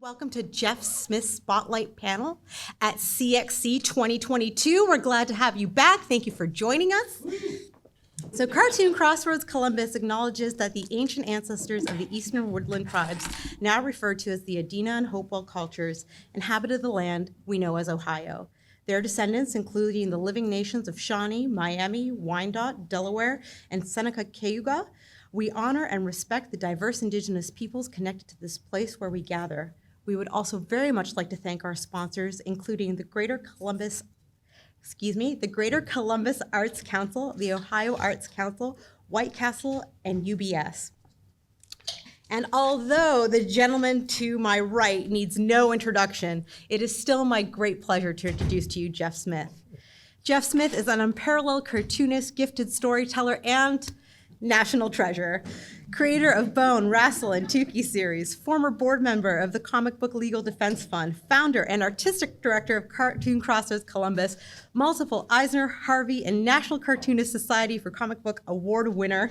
Welcome to Jeff Smith's Spotlight panel at CXC 2022. We're glad to have you back. Thank you for joining us. So Cartoon Crossroads Columbus acknowledges that the ancient ancestors of the Eastern Woodland tribes, now referred to as the Adena and Hopewell cultures, inhabited the land we know as Ohio. Their descendants, including the living nations of Shawnee, Miami, Wyandotte, Delaware, and Seneca Cayuga, we honor and respect the diverse Indigenous peoples connected to this place where we gather. We would also very much like to thank our sponsors, including the Greater Columbus Arts Council, the Ohio Arts Council, White Castle, and UBS. And although the gentleman to my right needs no introduction, it is still my great pleasure to introduce to you Jeff Smith. Jeff Smith is an unparalleled cartoonist, gifted storyteller, and national treasure. Creator of Bone, RASL, and Tuki series, former board member of the Comic Book Legal Defense Fund, founder and artistic director of Cartoon Crossroads Columbus, multiple Eisner, Harvey, and National Cartoonist Society for Comic Book Award winner.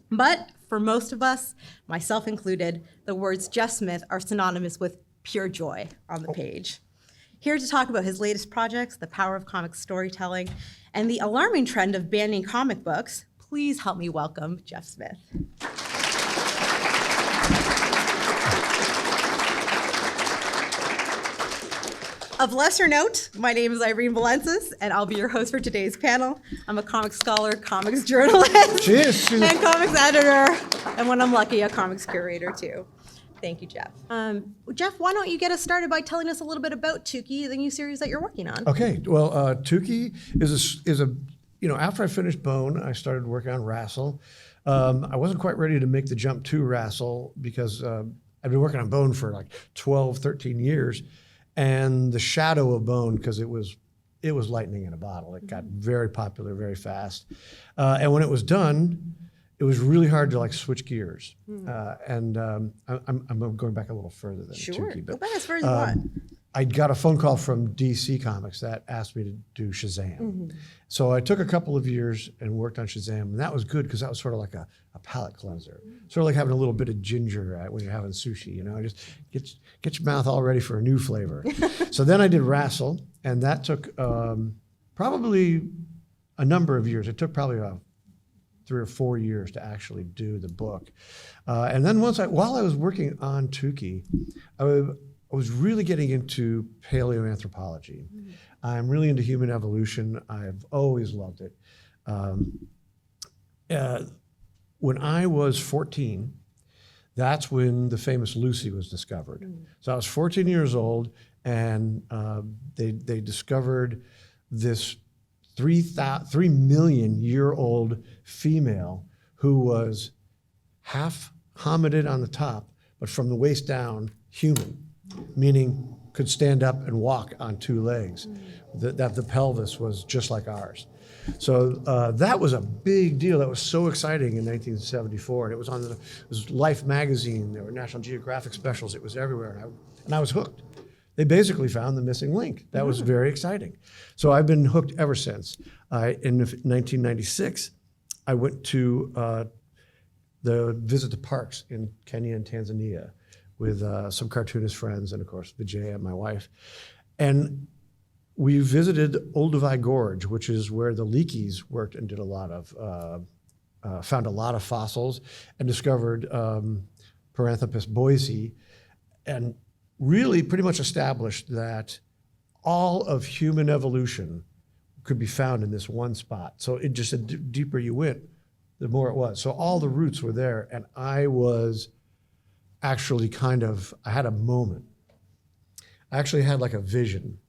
But for most of us, myself included, the words Jeff Smith are synonymous with pure joy on the page. Here to talk about his latest projects, the power of comic storytelling, and the alarming trend of banning comic books, please help me welcome Jeff Smith. Of lesser note, my name is Irene Velentzas, and I'll be your host for today's panel. I'm a comics scholar, comics journalist, Cheers. and comics editor, and when I'm lucky, a comics curator too. Thank you, Jeff. Jeff, why don't you get us started by telling us a little bit about Tuki, the new series that you're working on? Okay, well, Tuki is a after I finished Bone, I started working on RASL. I wasn't quite ready to make the jump to RASL because I've been working on Bone for like 12, 13 years. And the shadow of Bone, because it was lightning in a bottle. It got very popular very fast. And when it was done, it was really hard to like switch gears. I'm going back a little further than Tuki. But, go back as far as you want. I got a phone call from DC Comics that asked me to do Shazam. So I took a couple of years and worked on Shazam, and that was good because that was sort of like a palate cleanser. Sort of like having a little bit of ginger when you're having sushi, just get your mouth all ready for a new flavor. So then I did RASL, and that took probably a number of years. It took probably about 3 or 4 years to actually do the book. And then while I was working on Tuki, I was really getting into paleoanthropology. I'm really into human evolution. I've always loved it. When I was 14, that's when the famous Lucy was discovered. So I was 14 years old, and they discovered this 3 million year old female who was half hominid on the top, but from the waist down, human. Meaning could stand up and walk on 2 legs, that the pelvis was just like ours. So that was a big deal. That was so exciting in 1974. And it was Life magazine. There were National Geographic specials. It was everywhere. And I was hooked. They basically found the missing link. That was very exciting. So I've been hooked ever since. In 1996, I went to the visit to parks in Kenya and Tanzania with some cartoonist friends and, of course, Vijaya, my wife. And we visited Olduvai Gorge, which is where the Leakeys worked and did a lot of, found a lot of fossils and discovered Paranthropus boise, and really pretty much established that all of human evolution could be found in this one spot. So it just, the deeper you went, the more it was. So all the roots were there, and I was actually I had a moment. I actually had like a vision.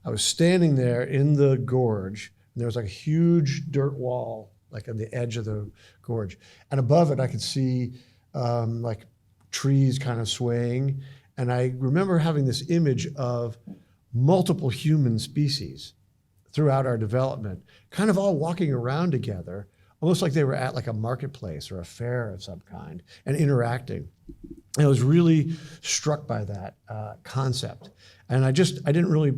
I was standing there in the gorge, and there was like a huge dirt wall, like on the edge of the gorge. And above it, I could see like trees kind of swaying. And I remember having this image of multiple human species throughout our development, kind of all walking around together, almost like they were at like a marketplace or a fair of some kind and interacting. And I was really struck by that concept. And I didn't really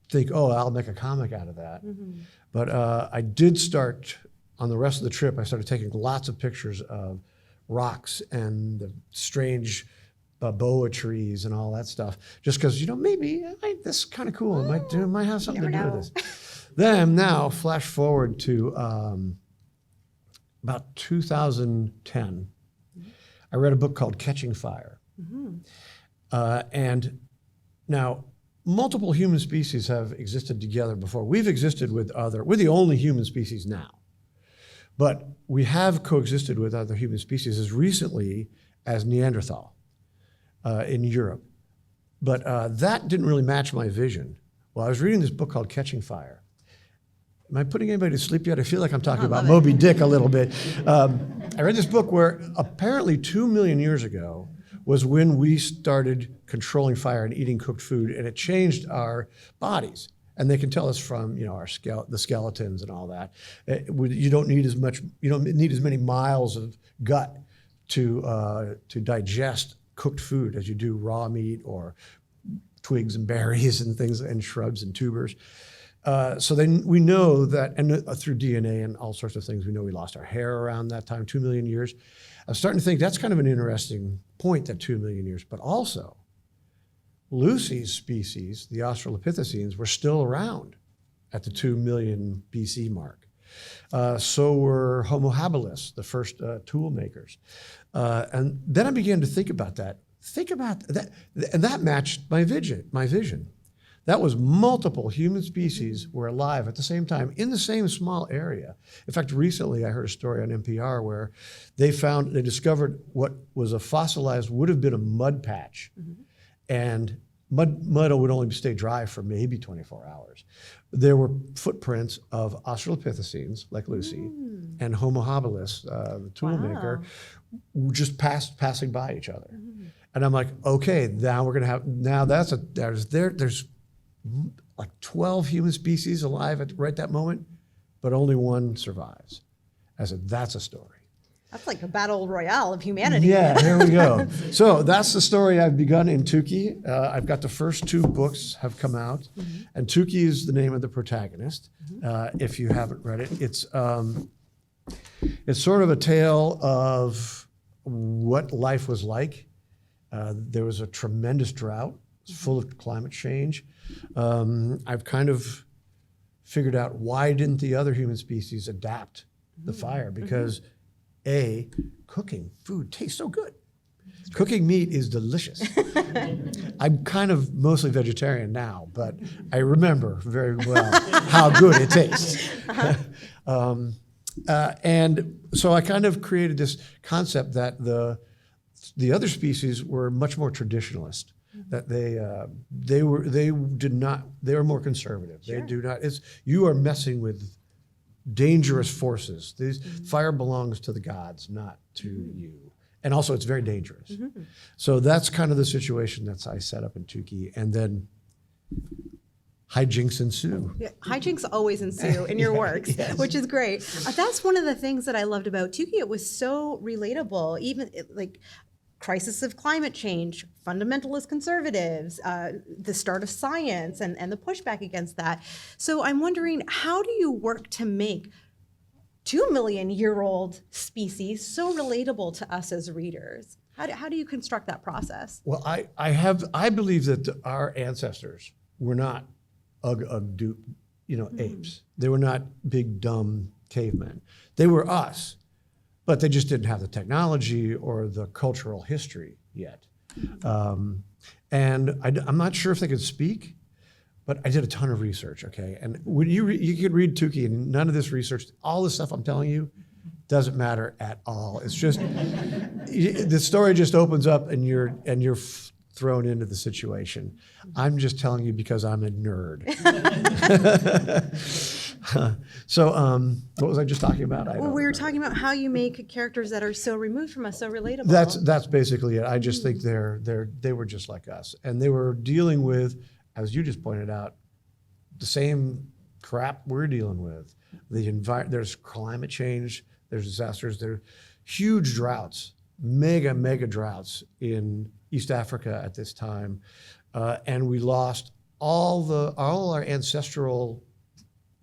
think, oh, I'll make a comic out of that. But I did start, on the rest of the trip, I started taking lots of pictures of rocks and the strange boa trees and all that stuff, just because, maybe this is kind of cool. It might have something to do with this. Then now, flash forward to about 2010. I read a book called Catching Fire. And now, multiple human species have existed together before. We've existed we're the only human species now. But we have coexisted with other human species as recently as Neanderthal in Europe. But that didn't really match my vision. Well, I was reading this book called Catching Fire. Am I putting anybody to sleep yet? I feel like I'm talking about Moby Dick a little bit. I read this book where apparently 2 million years ago was when we started controlling fire and eating cooked food, and it changed our bodies. And they can tell us from the skeletons and all that. You don't need as many miles of gut to digest cooked food as you do raw meat or twigs and berries and things and shrubs and tubers. So then we know that, and through DNA and all sorts of things, we know we lost our hair around that time, 2 million years. I'm starting to think that's kind of an interesting point, that 2 million years. But also, Lucy's species, the Australopithecines, were still around at the 2 million BC mark. So were Homo habilis, the first tool makers. And then I began to think about that. And that matched my vision. That was multiple human species were alive at the same time in the same small area. In fact, recently I heard a story on NPR where they discovered what was would have been a mud patch. And mud would only stay dry for maybe 24 hours. There were footprints of Australopithecines, like Lucy, and Homo habilis, the tool maker, just passing by each other. And I'm like, okay, now we're gonna have, there's like 12 human species alive at right that moment, but only one survives. I said, that's a story. That's like a battle royale of humanity. Yeah, there we go. So that's the story I've begun in Tuki. I've got the first 2 books have come out, and Tuki is the name of the protagonist. If you haven't read it, it's sort of a tale of what life was like. There was a tremendous drought. It's full of climate change. I've kind of figured out why didn't the other human species adapt the fire? Because cooking food tastes so good. Cooking meat is delicious. I'm kind of mostly vegetarian now, but I remember very well how good it tastes. And so I kind of created this concept that the other species were much more traditionalist. That they were more conservative. Sure. You are messing with dangerous forces. Fire belongs to the gods, not to you. And also it's very dangerous. So that's kind of the situation that I set up in Tuki. And then hijinks ensue. Yeah, hijinks always ensue in your works, which is great. That's one of the things that I loved about Tuki. It was so relatable, even like crisis of climate change, fundamentalist conservatives, the start of science and the pushback against that. So I'm wondering, how do you work to make 2 million year old species so relatable to us as readers? How do you construct that process? Well, I believe that our ancestors were not apes. They were not big, dumb cavemen. They were us. But they just didn't have the technology or the cultural history yet. And I'm not sure if they could speak, but I did a ton of research, okay? And when you could read Tuki, and none of this research, all the stuff I'm telling you, doesn't matter at all. It's just, the story just opens up and you're thrown into the situation. I'm just telling you because I'm a nerd. So what was I just talking about? Well, we were talking about how you make characters that are so removed from us, so relatable. That's basically it. I just think they were just like us, and they were dealing with, as you just pointed out, the same crap we're dealing with. There's climate change, there's disasters, there's huge droughts, mega droughts in East Africa at this time, and we lost all our ancestral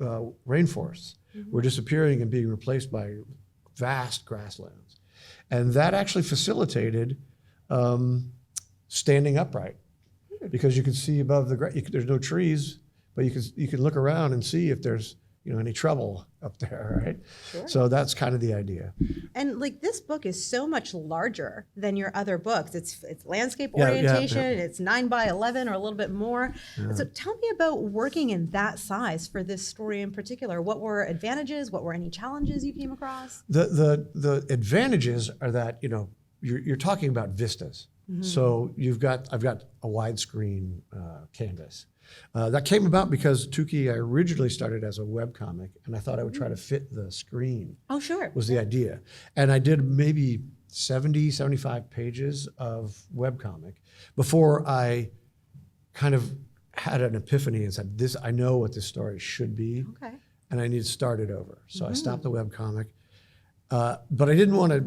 rainforests were disappearing and being replaced by vast grasslands. And that actually facilitated standing upright because you can see above the ground. There's no trees, but you can look around and see if there's any trouble up there, right? Sure. So that's kind of the idea. And like this book is so much larger than your other books. It's landscape Yeah, orientation. yeah. It's 9 by 11 or a little bit more. Yeah. So tell me about working in that size for this story in particular. What were advantages? What were any challenges you came across? The advantages are that you're talking about vistas. Mm-hmm. So I've got a widescreen canvas. That came about because Tuki, I originally started as a webcomic, and I thought I would try to fit the screen. Oh, sure. Was the idea. And I did maybe 70, 75 pages of webcomic before I kind of had an epiphany and said, I know what this story should be, Okay. and I need to start it over. So I stopped the webcomic. But I didn't want to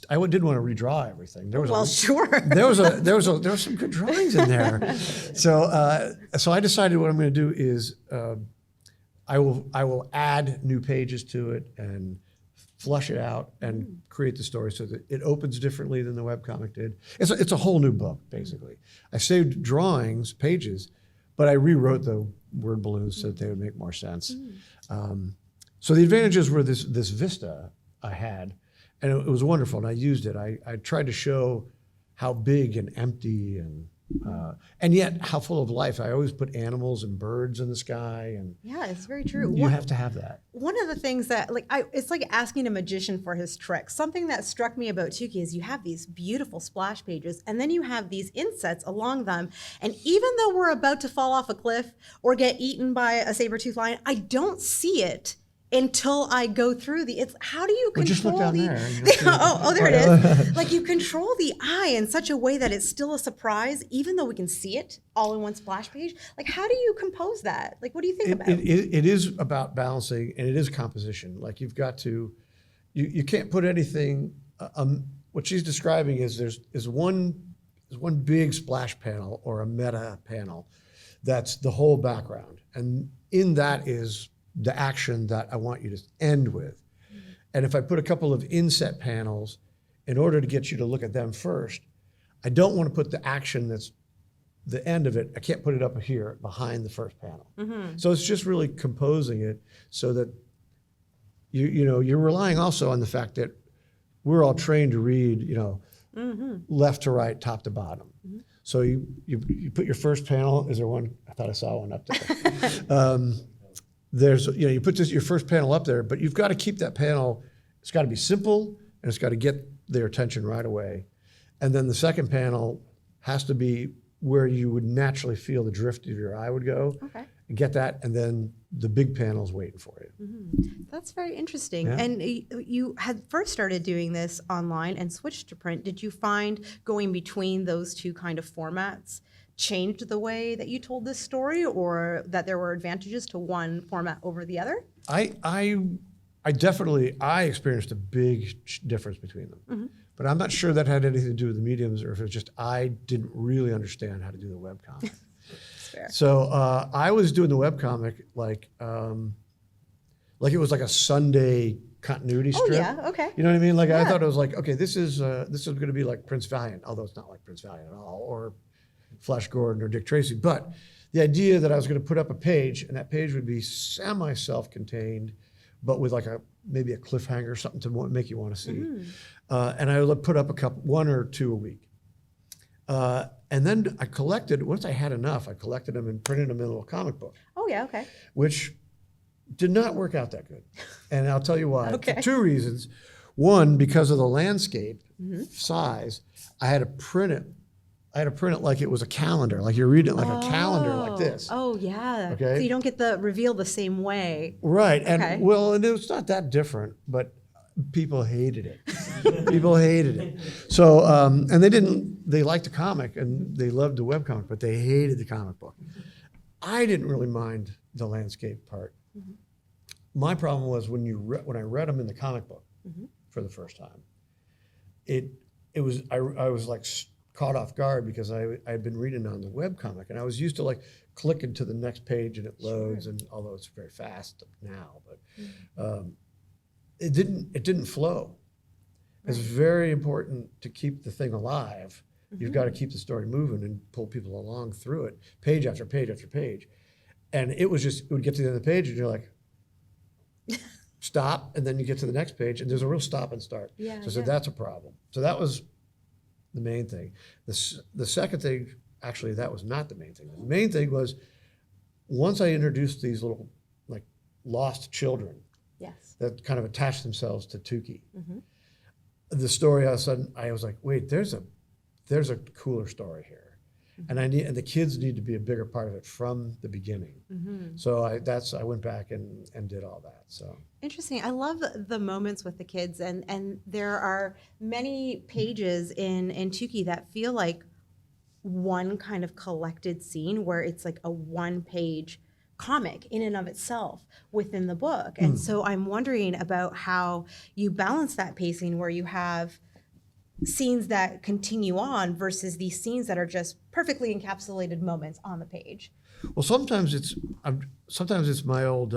redraw everything. Sure. There were some good drawings in there. So I decided what I'm going to do is I will add new pages to it and flush it out and create the story so that it opens differently than the webcomic did. It's a whole new book basically. I saved drawings, pages, but I rewrote the word balloons so that they would make more sense. So the advantages were this vista I had, and it was wonderful, and I used it. I tried to show how big and empty and yet how full of life. I always put animals and birds in the sky, and Yeah, it's very true. you have to have that. One of the things that, it's like asking a magician for his tricks. Something that struck me about Tuki is you have these beautiful splash pages, and then you have these insets along them. And even though we're about to fall off a cliff or get eaten by a saber-toothed lion, I don't see it until I go through how do you control Just look down there. there it is. Like you control the eye in such a way that it's still a surprise, even though we can see it all in one splash page. Like how do you compose that? Like what do you think about? It is about balancing, and it is composition. Like you've got to, you can't put anything. What she's describing is one big splash panel or a meta panel, that's the whole background, and in that is the action that I want you to end with. And if I put a couple of inset panels, in order to get you to look at them first, I don't want to put the action that's the end of it, I can't put it up here behind the first panel. So it's just really composing it so that you're relying also on the fact that we're all trained to read, left to right, top to bottom. So you put your first panel, is there one? I thought I saw one up there. You put your first panel up there, but you've got to keep that panel, it's got to be simple and it's got to get their attention right away. And then the second panel has to be where you would naturally feel the drift of your eye would go. Okay. And get that, and then the big panel's waiting for you. That's very interesting. Yeah. And you had first started doing this online and switched to print. Did you find going between those two kind of formats changed the way that you told this story, or that there were advantages to one format over the other? I definitely experienced a big difference between them. But I'm not sure that had anything to do with the mediums, or if it was just I didn't really understand how to do the webcomic. Fair. So I was doing the webcomic like it was like a Sunday continuity strip. Oh yeah, okay. You know what I mean? Like I Yeah. thought it was like, okay, this is going to be like Prince Valiant, although it's not like Prince Valiant at all, or Flash Gordon or Dick Tracy. But the idea that I was going to put up a page, and that page would be semi-self-contained, but with like maybe a cliffhanger, something to make you want to see. And I would put up one or two a week. And then I collected, once I had enough, I collected them and printed them in a little comic book, Oh yeah, okay. which did not work out that good. And I'll tell you why. Okay. For two reasons. One, because of the landscape size, I had to print it like it was a calendar, like you're reading it like a calendar like this. Oh yeah. Okay. So you don't get the reveal the same way. Right. Okay. And and it was not that different, but people hated it. People hated it. So, and they liked the comic and they loved the webcomic, but they hated the comic book. I didn't really mind the landscape part. My problem was when I read them in the comic book for the first time, I was like caught off guard because I had been reading on the webcomic, and I was used to like clicking to the next page and it loads, and although it's very fast now, but it didn't flow. It's very important to keep the thing alive You've got to keep the story moving and pull people along through it, page after page after page. And it would get to the end of the page and you're like, stop, and then you get to the next page and there's a real stop and start. Yeah, So I said, that's a problem. So that was the main thing. The second thing, actually, that was not the main thing. The main thing was once I introduced these little like lost children Yes. that kind of attached themselves to Tuki, the story all of a sudden I was like, wait, there's a cooler story here. And and the kids need to be a bigger part of it from the beginning. So I went back and did all that. So Interesting. I love the moments with the kids, and there are many pages in Tuki that feel like one kind of collected scene where it's like a one-page comic in and of itself within the book. And so I'm wondering about how you balance that pacing where you have scenes that continue on versus these scenes that are just perfectly encapsulated moments on the page. well, sometimes it's my old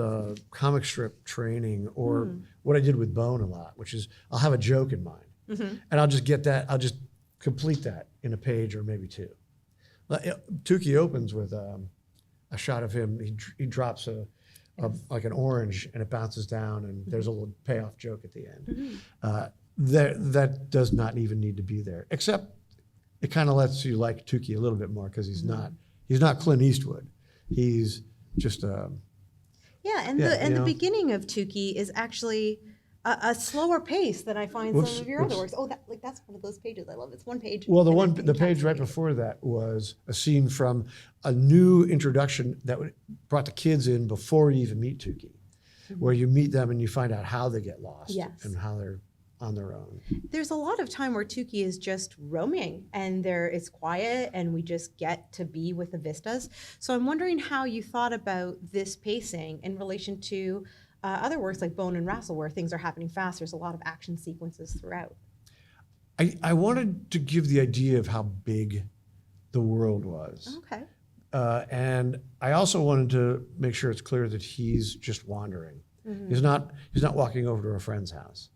comic strip training or what I did with Bone a lot, which is I'll have a joke in mind and I'll just complete that in a page or maybe two. Tuki opens with a shot of him. He drops like an orange and it bounces down and there's a little payoff joke at the end. That does not even need to be there, except it kind of lets you like Tuki a little bit more because he's not Clint Eastwood. He's just the beginning of Tuki is actually a slower pace than I find some of your other works. Oh, that's one of those pages I love. It's one page. Well, the page right before that was a scene from a new introduction that brought the kids in before you even meet Tuki, where you meet them and you find out how they get lost and how they're on their own. There's a lot of time where Tuki is just roaming and it's quiet and we just get to be with the vistas. So I'm wondering how you thought about this pacing in relation to other works like Bone and RASL where things are happening fast. There's a lot of action sequences throughout. I wanted to give the idea of how big the world was. Okay. And I also wanted to make sure it's clear that he's just wandering. He's not walking over to a friend's house.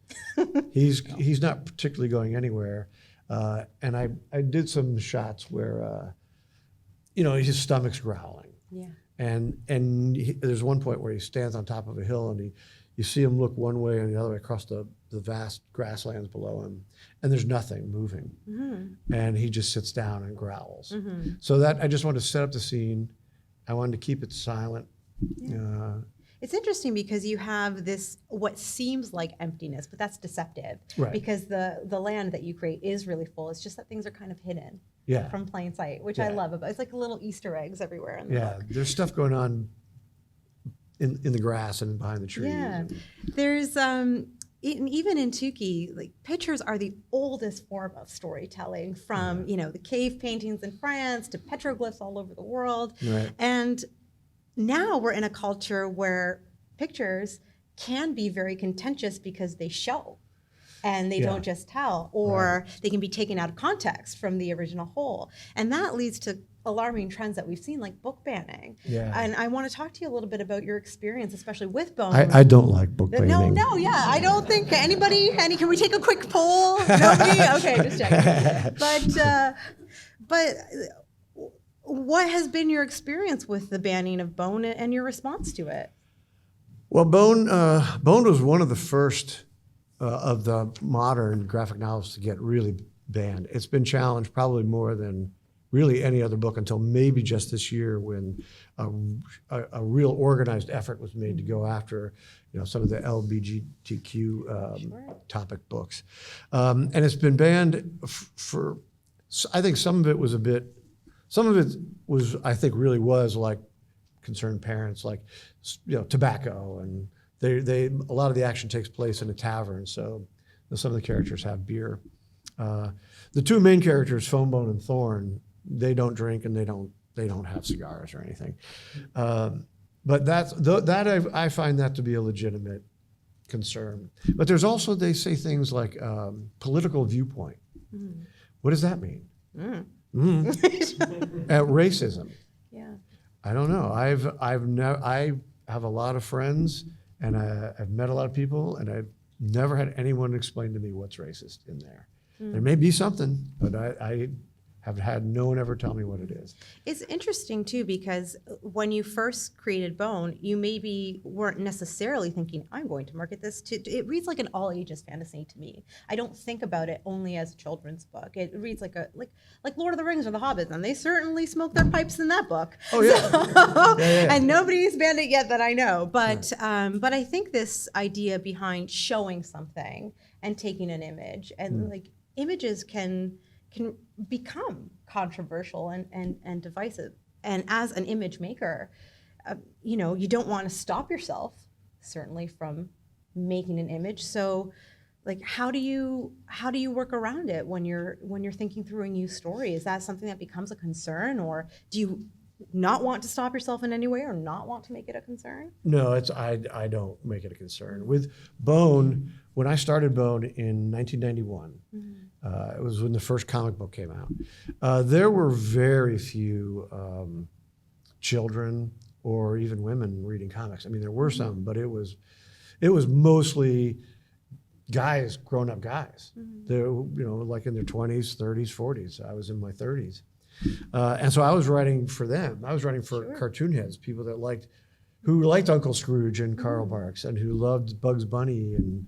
He's not particularly going anywhere. And I did some shots where his stomach's growling. Yeah. And there's one point where he stands on top of a hill and you see him look one way and the other way across the vast grasslands below him, and there's nothing moving. And he just sits down and growls. So that I just wanted to set up the scene. I wanted to keep it silent. Yeah. It's interesting because you have this, what seems like emptiness, but that's deceptive. Right. Because the land that you create is really full. It's just that things are kind of hidden from plain sight, which I love about it. It's like little Easter eggs everywhere in the book. There's stuff going on in the grass and behind the trees. Yeah. There's, even in Tuki, like pictures are the oldest form of storytelling from, the cave paintings in France to petroglyphs all over the world. Right. And now we're in a culture where pictures can be very contentious because they show and they don't just tell, or they can be taken out of context from the original whole. And that leads to alarming trends that we've seen, like book banning. Yeah. And I want to talk to you a little bit about your experience, especially with Bone. I don't like book banning. I don't think can we take a quick poll? Nobody? Okay, just checking. But what has been your experience with the banning of Bone and your response to it? Well, Bone was one of the first of the modern graphic novels to get really banned. It's been challenged probably more than really any other book until maybe just this year when a real organized effort was made to go after some of the LGBTQ topic books. And it's been banned for, I think some of it was I think really was like concerned parents, like tobacco, and a lot of the action takes place in a tavern, so some of the characters have beer. The two main characters, Foambone and Thorn, they don't drink and they don't have cigars or anything. But I find that to be a legitimate concern. But there's also, they say things like political viewpoint. What does that mean? Racism. Yeah. I don't know. I have a lot of friends and I've met a lot of people and I've never had anyone explain to me what's racist in there. There may be something, but have had no one ever tell me what it is. It's interesting too, because when you first created Bone, you maybe weren't necessarily thinking, I'm going to market this to, it reads like an all ages fantasy to me. I don't think about it only as a children's book. It reads like like Lord of the Rings or The Hobbit, and they certainly smoke their pipes in that book. Oh yeah. So, Yeah. And nobody's banned it yet that I know. But I think this idea behind showing something and taking an image, and like images can become controversial and divisive. And as an image maker, you don't want to stop yourself, certainly, from making an image. So, like, how do you work around it when you're thinking through a new story? Is that something that becomes a concern, or do you not want to stop yourself in any way, or not want to make it a concern? No, I don't make it a concern. With Bone, when I started Bone in 1991, it was when the first comic book came out. There were very few children or even women reading comics. I mean, there were some, but it was mostly guys, grown-up guys. They're like in their 20s, 30s, 40s. I was in my 30s. And so I was writing for them. I was writing for cartoon heads, people who liked Uncle Scrooge and Karl Barks, and who loved Bugs Bunny and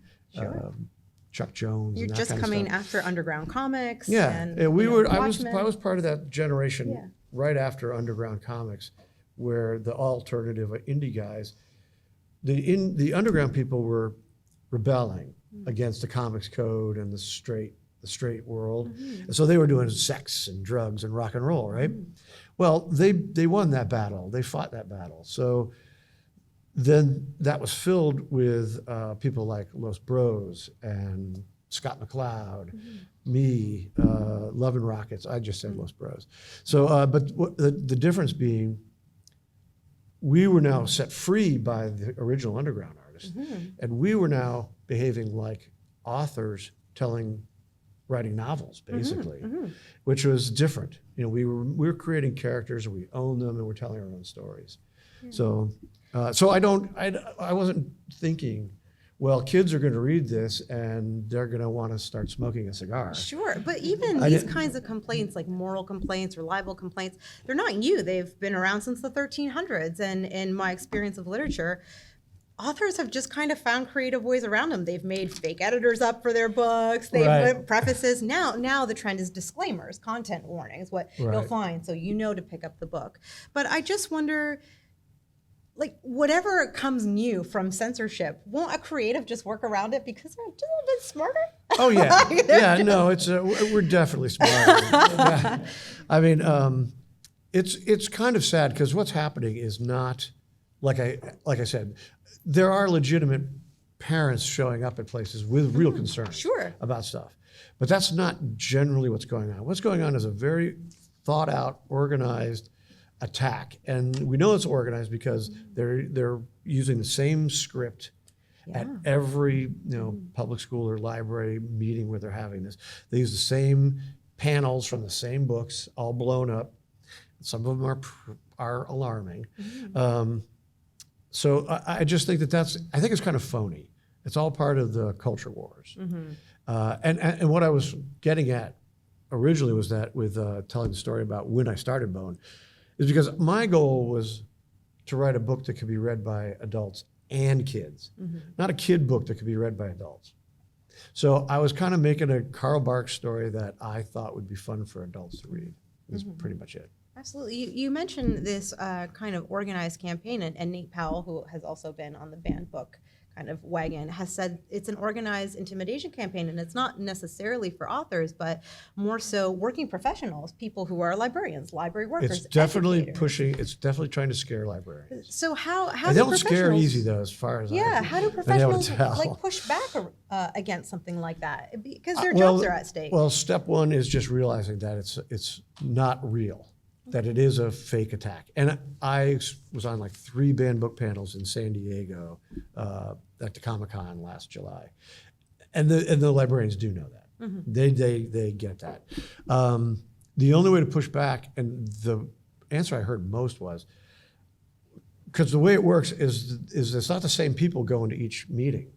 Chuck Jones. You're and that just kind coming of stuff. after Underground Comics. Yeah, and, we were. I Watchmen. was part of that generation right after Underground Comics, where the alternative indie guys, the underground people were rebelling against the comics code and the straight world. And so they were doing sex and drugs and rock and roll, right? Well, they won that battle. They fought that battle. So then that was filled with people like Los Bros and Scott McCloud, me, Love and Rockets. I just said Los Bros. So, but the difference being, we were now set free by the original underground artists, and we were now behaving like authors writing novels, basically, which was different. We were creating characters, and we owned them, and we're telling our own stories. So I wasn't thinking, well, kids are going to read this and they're going to want to start smoking a cigar. Sure, but even these kinds of complaints, like moral complaints or libel complaints, they're not new. They've been around since the 1300s. And in my experience of literature, authors have just kind of found creative ways around them. They've made fake editors up for their books. They've put prefaces. Now the trend is disclaimers, content warnings, what you'll find, so to pick up the book. But I just wonder, like, whatever comes new from censorship, won't a creative just work around it because they're just a little bit smarter? Oh yeah, no, it's we're definitely smarter. I mean, it's kind of sad because what's happening is not like I said. There are legitimate parents showing up at places with real concerns about stuff, but that's not generally what's going on. What's going on is a very thought out, organized attack, and we know it's organized because they're using the same script at every public school or library meeting where they're having this. They use the same panels from the same books, all blown up. Some of them are alarming. So I just think I think it's kind of phony. It's all part of the culture wars. And what I was getting at originally was that with telling the story about when I started Bone, is because my goal was to write a book that could be read by adults and kids, not a kid book that could be read by adults. So I was kind of making a Karl Barks story that I thought would be fun for adults to read. That's pretty much it. Absolutely. You mentioned this kind of organized campaign, and Nate Powell, who has also been on the banned book kind of wagon, has said it's an organized intimidation campaign, and it's not necessarily for authors, but more so working professionals, people who are librarians, library workers. It's definitely educators. it's definitely trying to scare librarians. So how they don't scare easy though, as far as how do professionals like push back against something like that, because their jobs are at stake? Well, step one is just realizing that it's not real. That it is a fake attack. And I was on like 3 banned book panels in San Diego at the Comic-Con last July. And the librarians do know that. They get that. The only way to push back, and the answer I heard most was, because the way it works is it's not the same people going to each meeting.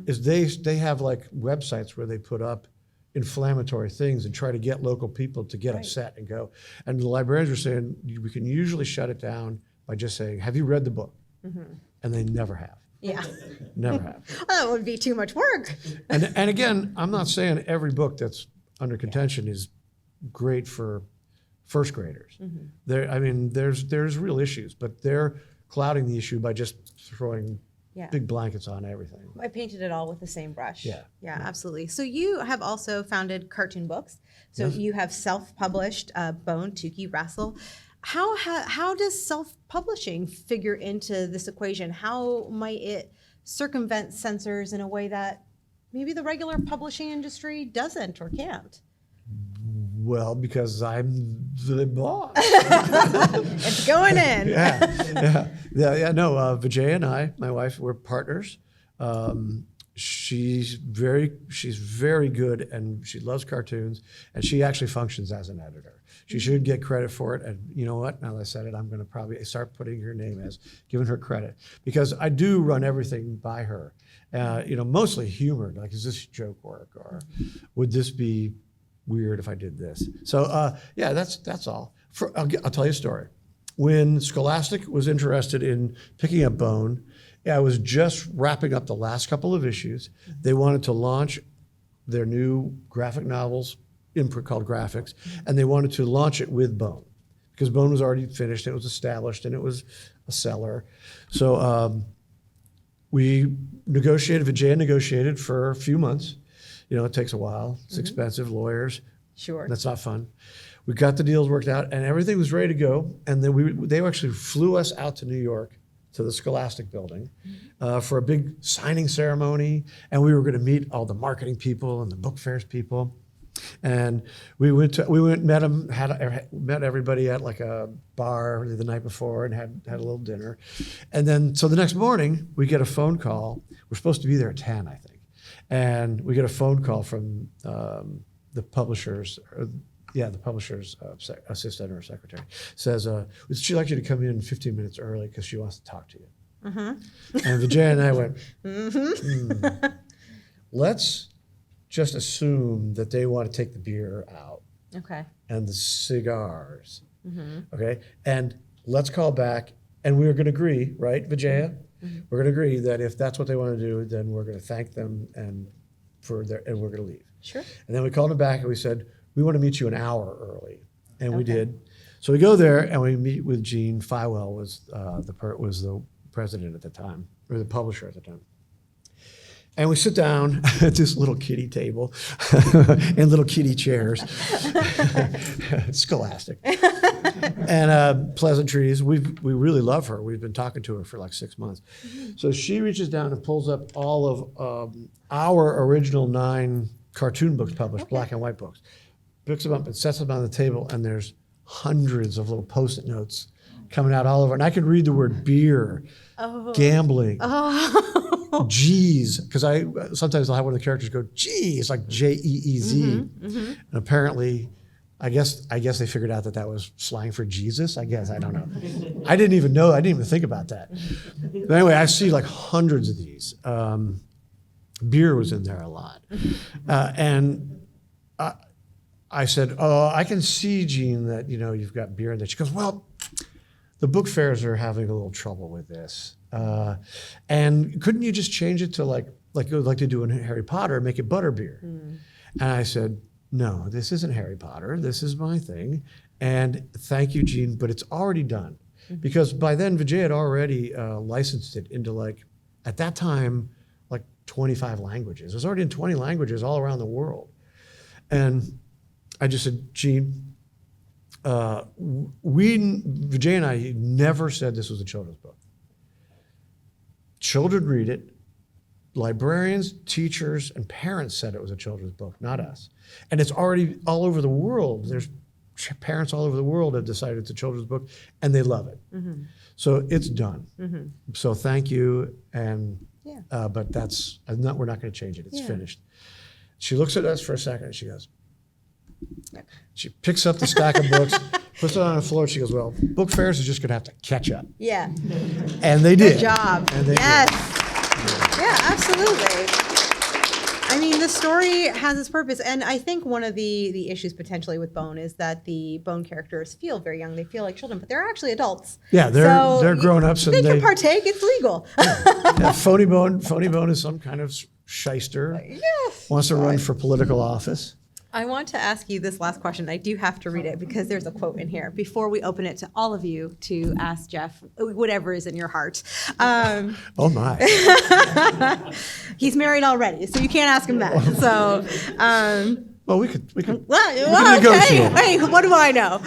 Is they have like websites where they put up inflammatory things and try to get local people to get upset and go. And the librarians were saying, we can usually shut it down by just saying, have you read the book? And they never have. Yeah. Never have. That would be too much work. And again, I'm not saying every book that's under contention is great for first graders. There's real issues, but they're clouding the issue by just throwing big blankets on everything. I painted it all with the same brush. Yeah. Yeah, absolutely. So you have also founded Cartoon Books. So you have self-published Bone, Tuki, RASL. How does self-publishing figure into this equation? How might it circumvent censors in a way that maybe the regular publishing industry doesn't or can't? Well, because I'm the boss. It's going in. No, Vijay and I, my wife, we're partners. She's very good, and she loves cartoons, and she actually functions as an editor. She should get credit for it, and you know what? Now that I said it, I'm going to probably start putting her name as giving her credit, because I do run everything by her. Mostly humor, like, is this joke work, or would this be weird if I did this? So that's all. I'll tell you a story. When Scholastic was interested in picking up Bone, I was just wrapping up the last couple of issues. They wanted to launch their new graphic novels imprint called Graphics, and they wanted to launch it with Bone because Bone was already finished, and it was established, and it was a seller. So we negotiated. Vijay negotiated for a few months. It takes a while. It's expensive, lawyers. Sure. That's not fun. We got the deals worked out, and everything was ready to go. And then they actually flew us out to New York, to the Scholastic building, for a big signing ceremony. And we were going to meet all the marketing people and the book fairs people. And we met them, met everybody at like a bar the night before, and had a little dinner. And then, so the next morning, we get a phone call. We're supposed to be there at 10, I think. And we get a phone call from the publisher's assistant or secretary. Says, would she like you to come in 15 minutes early because she wants to talk to you? And Vijay and I went, let's just assume that they want to take the beer out. Okay. And the cigars. Okay. And let's call back, and we're going to agree, right, Vijaya? We're going to agree that if that's what they want to do, then we're going to thank them and we're going to leave. Sure. And then we called them back and we said, we want to meet you an hour early, and we did. So we go there and we meet with Gene Feiwell, was the president at the time, or the publisher at the time. And we sit down at this little kiddie table and little kiddie chairs, Scholastic, and pleasantries. We really love her. We've been talking to her for like 6 months. So she reaches down and pulls up all of our original 9 cartoon books published, black and white books, picks them up and sets them on the table, and there's hundreds of little Post-it notes coming out all over. And I could read the word beer, gambling, G's, because sometimes I'll have one of the characters go, geez, like Jeez. And apparently, I guess they figured out that was slang for Jesus. I guess, I don't know. I didn't even know. I didn't even think about that. But anyway, I see like hundreds of these. Beer was in there a lot. And I said, oh, I can see, Gene, that you've got beer in there. She goes, well, the book fairs are having a little trouble with this. And couldn't you just change it to like they do in Harry Potter, make it butterbeer? And I said, no, this isn't Harry Potter. This is my thing. And thank you, Gene, but it's already done. Because by then, Vijay had already licensed it into at that time, 25 languages. It was already in 20 languages all around the world. And I just said, Gene, Vijay and I never said this was a children's book. Children read it. Librarians, teachers, and parents said it was a children's book, not us. And it's already all over the world. There's parents all over the world have decided it's a children's book, and they love it. So it's done. So thank you. And but we're not going to change it. It's finished. She looks at us for a second and she goes, she picks up the stack of books, puts it on the floor. She goes, well, book fairs are just going to have to catch up. Yeah. And they did. Good job. And they yes. did. Yeah, absolutely. I mean, the story has its purpose. And I think one of the issues potentially with Bone is that the Bone characters feel very young. They feel like children, but they're actually adults. Yeah, they're grown-ups. They can partake. It's legal. Yeah, Phony Bone is some kind of shyster. Yes. Wants to run for political office. I want to ask you this last question. I do have to read it because there's a quote in here before we open it to all of you to ask Jeff whatever is in your heart. Oh my. He's married already, so you can't ask him that. So, Well, we could well, negotiate. Hey, what do I know?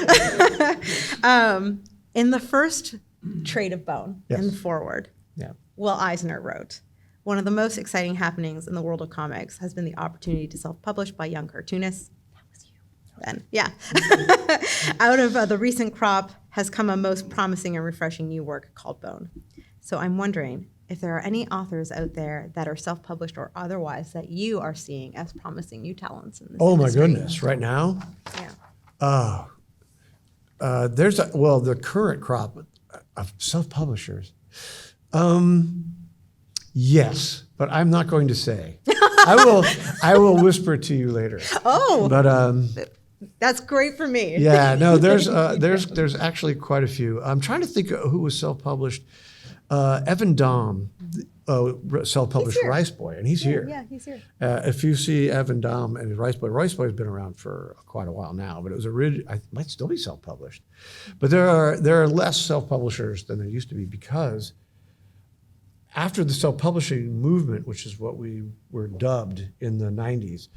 In the first trade of Bone, Yes. in the foreword, Yeah. Will Eisner wrote, "One of the most exciting happenings in the world of comics has been the opportunity to self-publish by young cartoonists." That was you. Then, yeah. Out of the recent crop has come a most promising and refreshing new work called Bone. So I'm wondering if there are any authors out there that are self-published or otherwise that you are seeing as promising new talents in this Oh my industry. goodness! Right now, Yeah. the current crop of self-publishers. Yes, but I'm not going to say. I will whisper to you later. Oh, But that's great for me. yeah, no, there's actually quite a few. I'm trying to think of who was self-published. Evan Dom self-published He's here. Rice Boy, and he's here. Yeah, he's here. If you see Evan Dom and Rice Boy's been around for quite a while now, but it was I might still be self-published. But there are less self-publishers than there used to be because after the self-publishing movement, which is what we were dubbed in the 90s,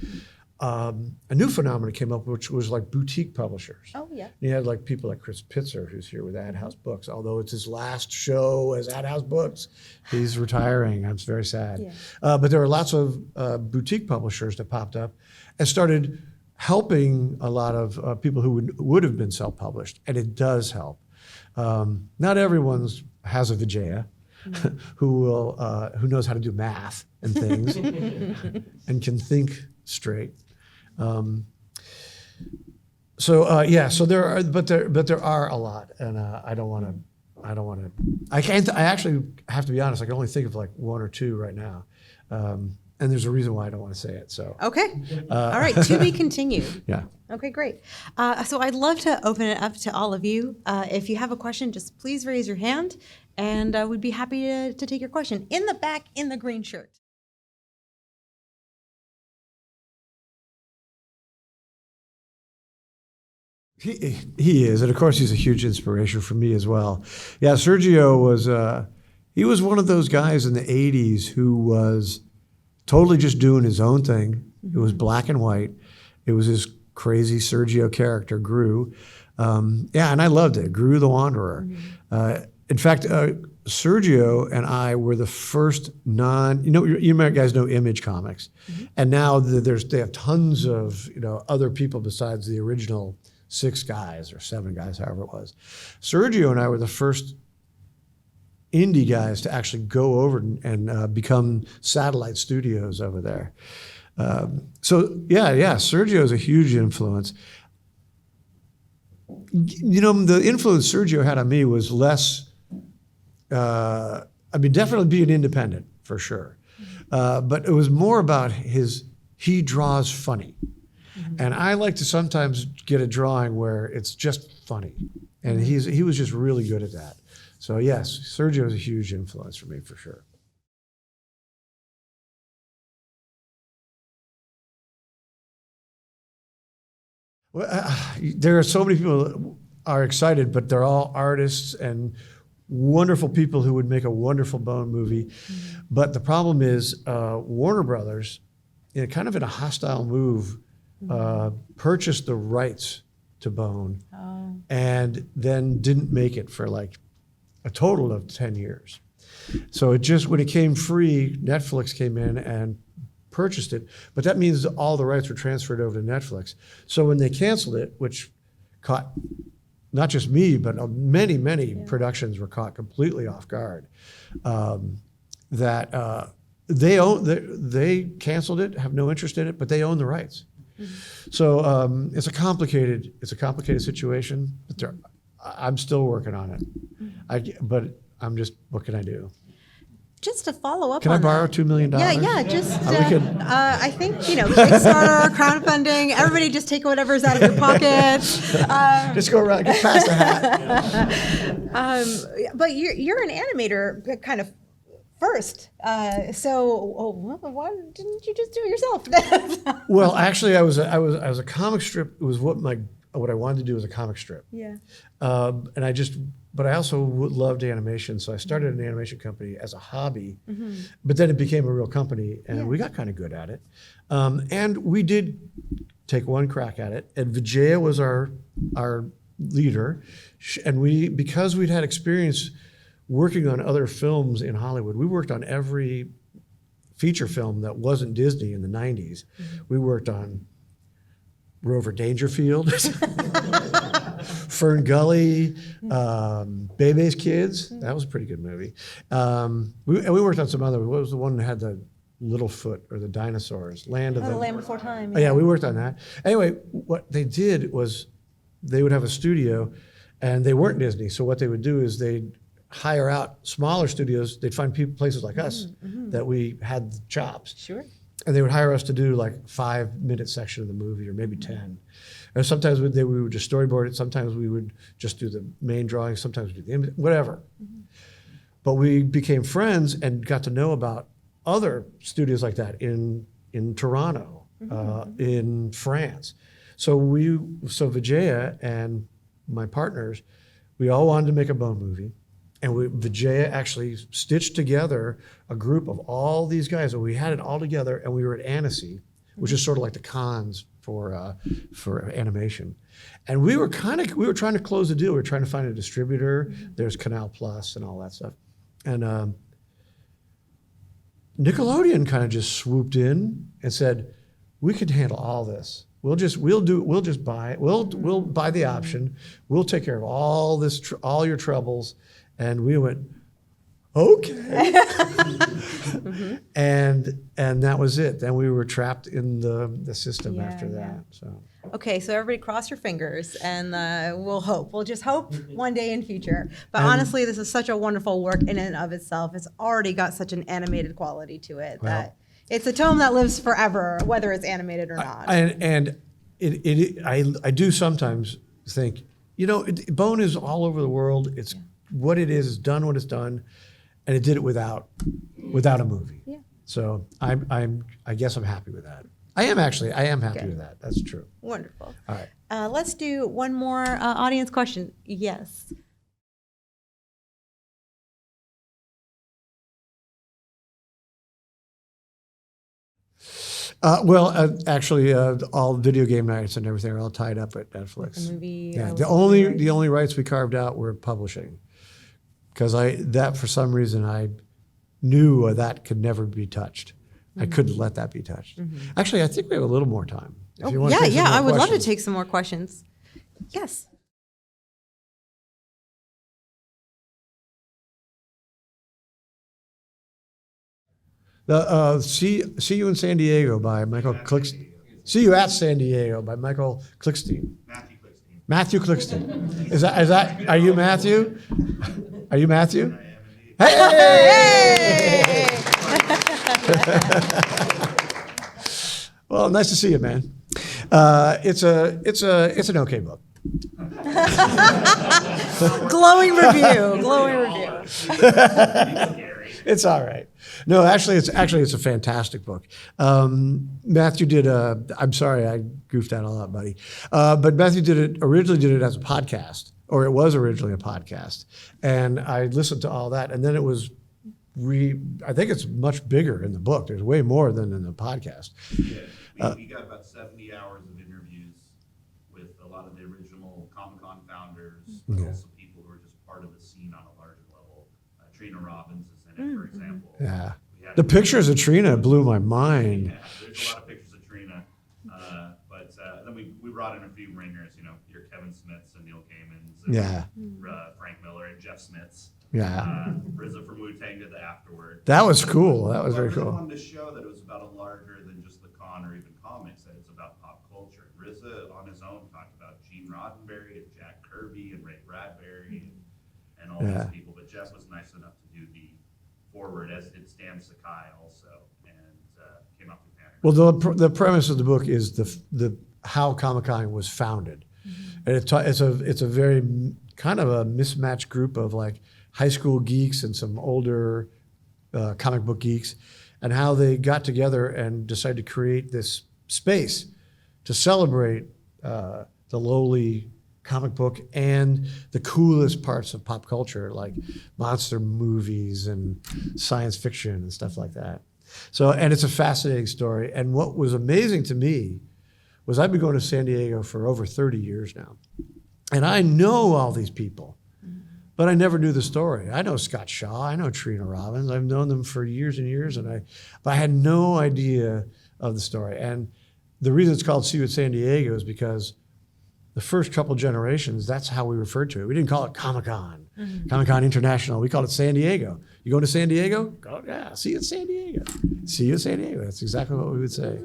a new phenomenon came up, which was like boutique publishers. Oh, yeah. You had like people like Chris Pitzer, who's here with Ad House Books, although it's his last show as Ad House Books. He's retiring. I'm very sad. Yeah. But there were lots of boutique publishers that popped up and started helping a lot of people who would have been self-published, and it does help. Not everyone has a Vijaya. Who knows how to do math and things and can think straight. So there are, but there are a lot, and I don't want to. I actually have to be honest. I can only think of like one or two right now, and there's a reason why I don't want to say it. So Okay. All right. To be continued. yeah. Okay, great. So I'd love to open it up to all of you. If you have a question, just please raise your hand, and we'd be happy to take your question. In the back, in the green shirt. He is, and of course he's a huge inspiration for me as well. Yeah, Sergio was he was one of those guys in the '80s who was totally just doing his own thing. It was black and white. It was his crazy Sergio character, Gru. And I loved it. Gru the Wanderer. In fact, Sergio and I were the first you guys know Image Comics, and now they have tons of other people besides the original 6 guys or 7 guys, however it was. Sergio and I were the first indie guys to actually go over and become satellite studios over there. Sergio is a huge influence. The influence Sergio had on me was less, definitely being independent for sure. But it was more about he draws funny. And I like to sometimes get a drawing where it's just funny. And he was just really good at that. So yes, Sergio is a huge influence for me for sure. Well, there are so many people that are excited, but they're all artists and wonderful people who would make a wonderful Bone movie. But the problem is Warner Brothers, kind of in a hostile move, purchased the rights to Bone and then didn't make it for like a total of 10 years. So when it came free, Netflix came in and purchased it, but that means all the rights were transferred over to Netflix. So when they canceled it, which caught not just me, but many productions were caught completely off guard, they canceled it, have no interest in it, but they own the rights. So it's a complicated situation. But I'm still working on it. But I'm just, what can I do? just to follow up Can on I borrow that. $2 million? Yeah, just, We could- I think, Kickstarter, crowdfunding, everybody just take whatever's out of your pockets. Just go around, just pass the hat. But you're an animator kind of first. Why didn't you just do it yourself? Well, actually, I was a comic strip. It was what I wanted to do was a comic strip. Yeah. But I also loved animation, so I started an animation company as a hobby. But then it became a real company, and we got kind of good at it. And we did take one crack at it. And Vijaya was our leader, and because we'd had experience working on other films in Hollywood, we worked on every feature film that wasn't Disney in the 90s. We worked on Rover Dangerfield, Fern Gully, Bebe's Kids. That was a pretty good movie. We worked on some other. What was the one that had the Littlefoot or the dinosaurs? Land of the Land Before Time. Oh, yeah, we worked on that. Anyway, what they did was they would have a studio, and they weren't Disney. So what they would do is they'd hire out smaller studios. They'd find places like us that we had the chops. Sure. And they would hire us to do like 5-minute section of the movie, or maybe 10. And sometimes we would just storyboard it. Sometimes we would just do the main drawing. Sometimes we do the image, whatever. But we became friends and got to know about other studios like that in Toronto, in France. So Vijaya and my partners, we all wanted to make a Bone movie. And Vijaya actually stitched together a group of all these guys, and we had it all together, and we were at Annecy, which is sort of like the cons for animation. And we were trying to close the deal. We were trying to find a distributor. There's Canal Plus and all that stuff. And Nickelodeon kind of just swooped in and said, "We can handle all this. We'll buy the option. We'll take care of all this, all your troubles." And we went, okay. And that was it. Then we were trapped in the system after that. So. Okay, so everybody cross your fingers, and we'll hope. We'll just hope one day in future. But honestly, this is such a wonderful work in and of itself. It's already got such an animated quality to it that it's a tome that lives forever, whether it's animated or not. I do sometimes think, Bone is all over the world. It's what it is done what it's done, and it did it without a movie. Yeah. So I guess I'm happy with that. I am happy with that. That's true. Wonderful. All right. Let's do one more audience question. Yes. Actually, all video game rights and everything are all tied up at Netflix. The movie. Yeah. The only rights we carved out were publishing, because for some reason I knew that could never be touched. I couldn't let that be touched. Actually, I think we have a little more time. If you want to take some more I would love to questions. take some more questions. Yes. See You in San Diego by Michael Clickstein. See You at San Diego by Michael Clickstein. Matthew Clickstein. Is that? Are you Matthew? Are you Matthew? Hey! Well, nice to see you, man. It's an okay book. Glowing review. It's all right. No, actually, it's a fantastic book. Matthew did I'm sorry, I goofed that all up, buddy. But Matthew originally did it as a podcast, or it was originally a podcast, and I listened to all that, and then it was. I think it's much bigger in the book. There's way more than in the podcast. Yeah, we got about 70 hours of interviews with a lot of the original Comic-Con founders, but also people who are just part of the scene on a larger level. Trina Robbins is in it, for example. Yeah. The pictures of Trina blew my mind. Yeah, there's a lot of pictures of Trina. But then we brought in a few ringers, your Kevin Smiths and Neil Gaimans, and Frank Miller and Jeff Smiths. Yeah. RZA from Wu-Tang did the afterward. That was cool. That was very RZA cool. wanted to show that it was about a larger than just the con or even comics, that it's about pop culture. RZA on his own talked about Gene Roddenberry and Jack Kirby and Ray Bradbury and all these people. But Jeff was nice enough to do the forward, as did Stan Sakai also, and came up with Banner. Well, the premise of the book is the how Comic-Con was founded. And it's a very kind of a mismatched group of like high school geeks and some older comic book geeks, and how they got together and decided to create this space to celebrate the lowly comic book and the coolest parts of pop culture, like monster movies and science fiction and stuff like that. So, and it's a fascinating story. And what was amazing to me was I've been going to San Diego for over 30 years now. And I know all these people, but I never knew the story. I know Scott Shaw, I know Trina Robbins, I've known them for years and years, but I had no idea of the story. And the reason it's called See You at San Diego is because the first couple generations, that's how we referred to it. We didn't call it Comic-Con, Comic-Con International. We called it San Diego. You going to San Diego? Go, yeah, see you at San Diego. See you at San Diego. That's exactly what we would say.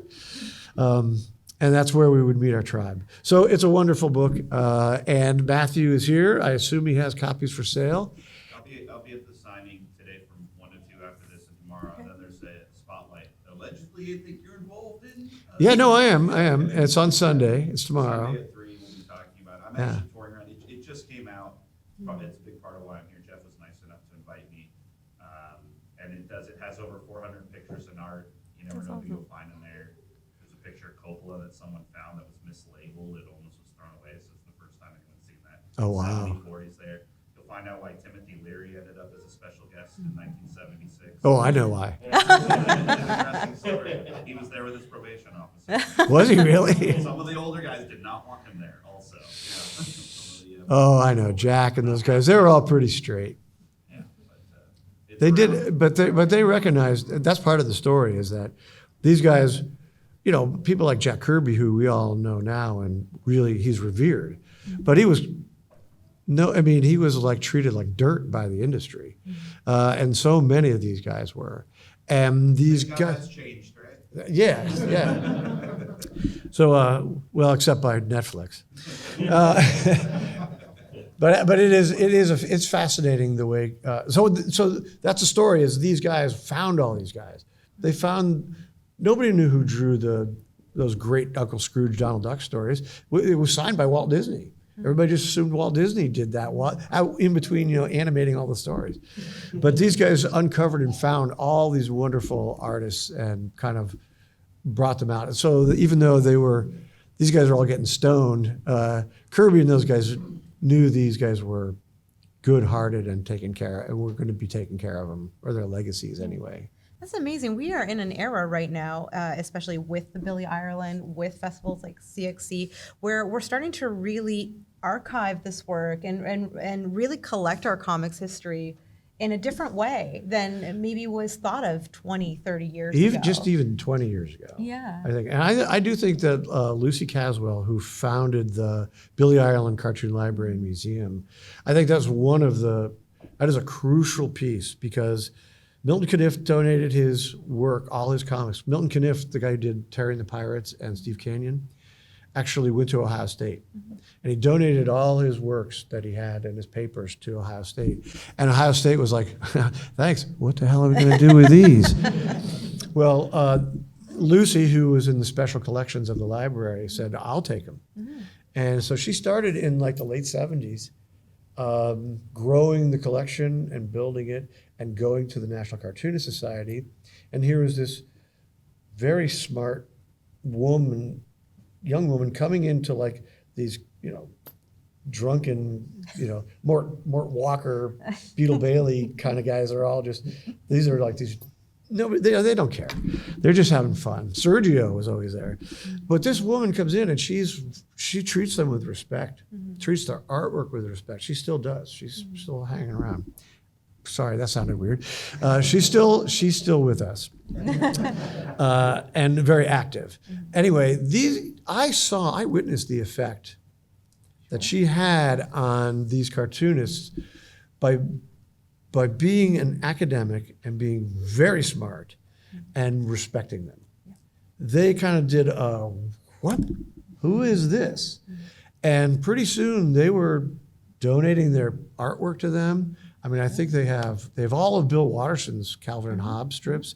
And that's where we would meet our tribe. So it's a wonderful book. And Matthew is here. I assume he has copies for sale. I'll be at the signing today from 1 to 2 after this, and tomorrow. Okay. Then there's a spotlight. Allegedly, I think you're involved in. Yeah, no, I am. It's on Sunday. It's tomorrow. Sunday at 3, we'll be talking about it. I'm actually touring around. It just came out. It's a big part of why I'm here. Jeff was nice enough to invite me. And it has over 400 pictures and art. You never know who you'll find in there. There's a picture of Coppola that someone found that was mislabeled. It almost was thrown away, so it's the first time anyone's seen that. Oh, wow. 40s there. You'll find out why Timothy Leary ended up as a special guest in 1976. Oh, I know why. Interesting story. He was there with his probation officer. Was he really? Some of the older guys did not want him there also. Oh, I know. Jack and those guys, they were all pretty straight. Yeah, they did, but they recognized, that's part of the story, is that these guys, you know, people like Jack Kirby, who we all know now, and really he's revered, but he was like treated like dirt by the industry. And so many of these guys were. And these guys changed, right? Yeah. So, well, except by Netflix. But it's fascinating the way. So that's the story. Is these guys found all these guys? They found nobody knew who drew those great Uncle Scrooge, Donald Duck stories. It was signed by Walt Disney. Everybody just assumed Walt Disney did that out in between, animating all the stories. But these guys uncovered and found all these wonderful artists and kind of brought them out. And so even though these guys are all getting stoned, Kirby and those guys knew these guys were good-hearted and taken care of, and we're going to be taking care of them, or their legacies anyway. That's amazing. We are in an era right now, especially with the Billie Ireland, with festivals like CXC, where we're starting to really archive this work and really collect our comics history in a different way than maybe was thought of 20, 30 years ago. Even 20 years ago. Yeah. I think. And I do think that Lucy Caswell, who founded the Billie Ireland Cartoon Library and Museum, I think that is a crucial piece, because Milton Caniff donated his work, all his comics. Milton Caniff, the guy who did Terry and the Pirates and Steve Canyon, actually went to Ohio State. And he donated all his works that he had and his papers to Ohio State. And Ohio State was like, thanks, what the hell are we going to do with these? Well, Lucy, who was in the special collections of the library, said, I'll take them. And so she started in like the late 70s, growing the collection and building it and going to the National Cartoonist Society. And here was this very smart young woman coming into like these, drunken, Mort Walker, Beetle Bailey kind of guys are all these are like these, nobody, they don't care. They're just having fun. Sergio was always there. But this woman comes in and she treats them with respect, treats their artwork with respect. She still does. She's still hanging around. Sorry, that sounded weird. She's still with us, and very active. Anyway, I witnessed the effect that she had on these cartoonists by being an academic and being very smart and respecting them. They kind of did what? Who is this? And pretty soon they were donating their artwork to them. I mean, I think they have all of Bill Watterson's Calvin and Hobbes strips.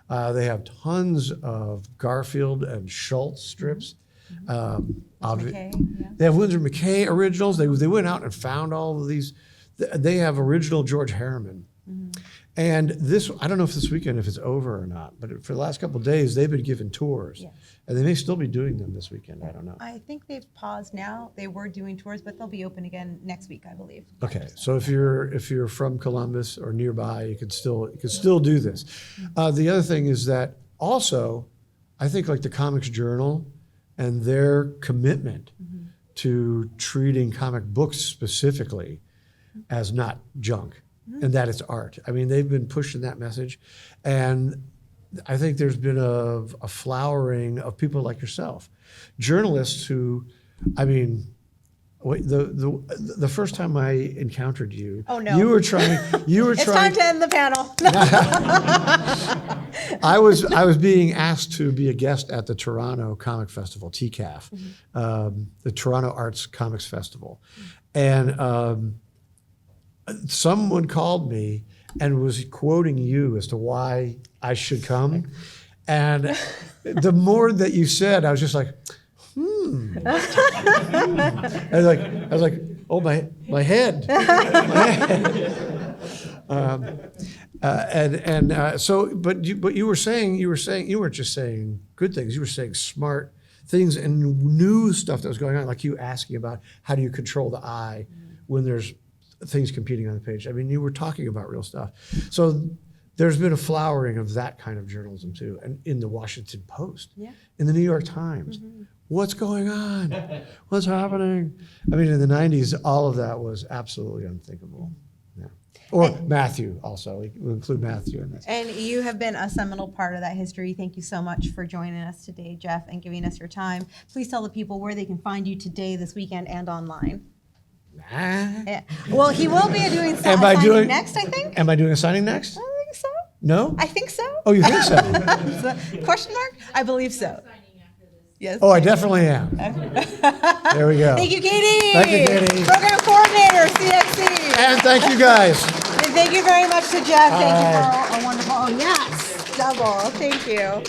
They have tons of Garfield and Schultz strips. McKay, yeah. They have Winsor McKay originals. They went out and found all of these. They have original George Harriman. And this, I don't know if this weekend, if it's over or not, but for the last couple of days, they've been giving tours. Yes. And they may still be doing them this weekend. I don't know. I think they've paused now. They were doing tours, but they'll be open again next week, I believe. Okay, so if you're from Columbus or nearby, you can still do this. The other thing is that also, I think like the Comics Journal and their commitment to treating comic books specifically as not junk and that it's art. I mean, they've been pushing that message, and I think there's been a flowering of people like yourself, journalists who, I mean, the first time I encountered you, Oh, no. you were trying. It's time to end the panel. I was being asked to be a guest at the Toronto Comic Festival, TCAF, the Toronto Arts Comics Festival, and someone called me and was quoting you as to why I should come, and the more that you said, I was just like, I was like, oh my head. So, but you weren't just saying good things. You were saying smart things and new stuff that was going on, like you asking about how do you control the eye when there's things competing on the page. I mean, you were talking about real stuff. So there's been a flowering of that kind of journalism too, and in the Washington Post, in the New York Times. What's going on? What's happening? I mean, in the 90s, all of that was absolutely unthinkable. Yeah. Or Matthew also. We'll include Matthew in this. And you have been a seminal part of that history. Thank you so much for joining us today, Jeff, and giving us your time. Please tell the people where they can find you today, this weekend, and online. Yeah. Well, he will be doing signing next, I think. Am I doing a signing next? I think so. No? I think so. Oh, you think so? Question mark? I believe so. Yes. Oh, I definitely am. There we go. Thank you, Katie. Thank you, Katie. Program coordinator, CXC. And thank you guys. And thank you very much to Jeff. Thank you for a wonderful, yes, double. Thank you.